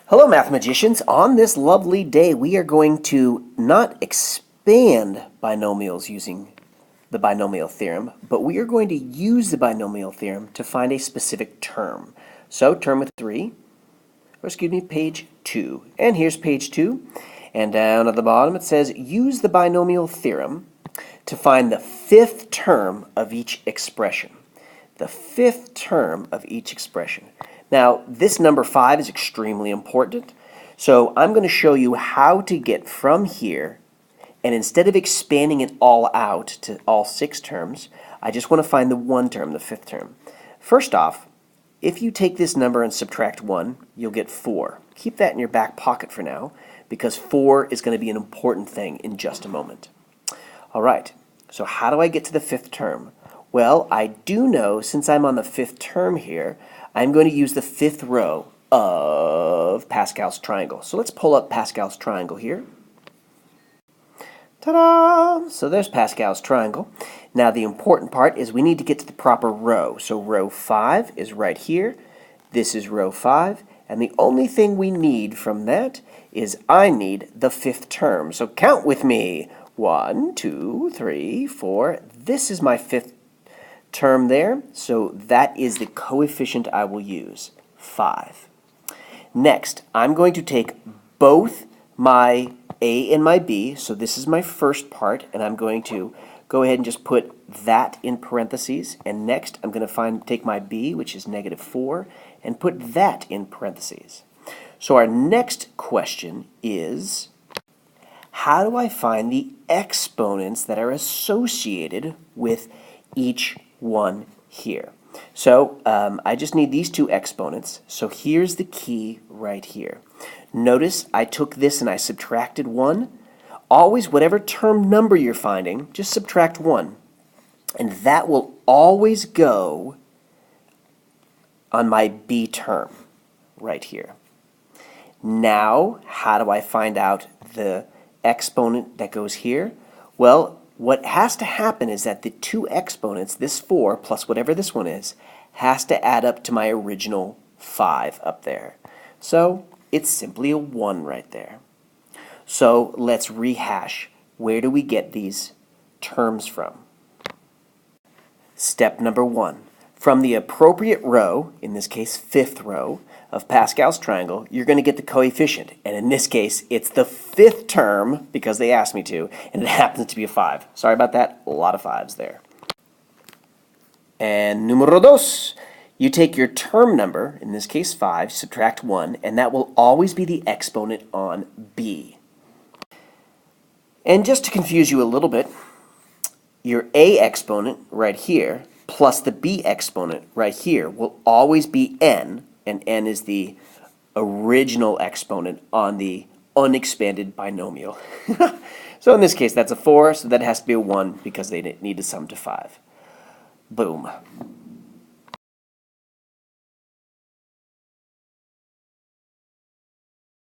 Hello, mathematicians. On this lovely day, we are going to not expand binomials using the binomial theorem, but we are going to use the binomial theorem to find a specific term. So, term with 3, or excuse me, page 2. And here's page 2. And down at the bottom it says, use the binomial theorem to find the fifth term of each expression. The fifth term of each expression. Now, this number 5 is extremely important, so I'm going to show you how to get from here, and instead of expanding it all out to all 6 terms, I just want to find the one term, the fifth term. First off, if you take this number and subtract 1, you'll get 4. Keep that in your back pocket for now, because 4 is going to be an important thing in just a moment. All right, so how do I get to the fifth term? Well, I do know, since I'm on the fifth term here, I'm going to use the fifth row of Pascal's triangle. So let's pull up Pascal's triangle here. Ta-da! So there's Pascal's triangle. Now the important part is we need to get to the proper row. So row 5 is right here. This is row 5. And the only thing we need from that is I need the fifth term. So count with me. 1, 2, 3, 4. This is my fifth term there, so that is the coefficient I will use, 5. Next, I'm going to take both my A and my B, so this is my first part, and I'm going to go ahead and just put that in parentheses, and next I'm going to take my B, which is -4, and put that in parentheses. So our next question is, how do I find the exponents that are associated with each one here? So I just need these two exponents. So here's the key right here. Notice I took this and I subtracted 1. Always, whatever term number you're finding, just subtract 1. And that will always go on my B term right here. Now, how do I find out the exponent that goes here? Well, what has to happen is that the two exponents, this 4 plus whatever this one is, has to add up to my original 5 up there. So it's simply a 1 right there. So let's rehash. Where do we get these terms from? Step number 1. From the appropriate row, in this case fifth row, of Pascal's triangle, you're going to get the coefficient. And in this case, it's the fifth term, because they asked me to, and it happens to be a 5. Sorry about that, a lot of 5s there. And numero dos, you take your term number, in this case 5, subtract 1, and that will always be the exponent on B. And just to confuse you a little bit, your A exponent right here plus the B exponent right here will always be n, and n is the original exponent on the unexpanded binomial. So in this case, that's a 4, so that has to be a 1 because they need to sum to 5. Boom.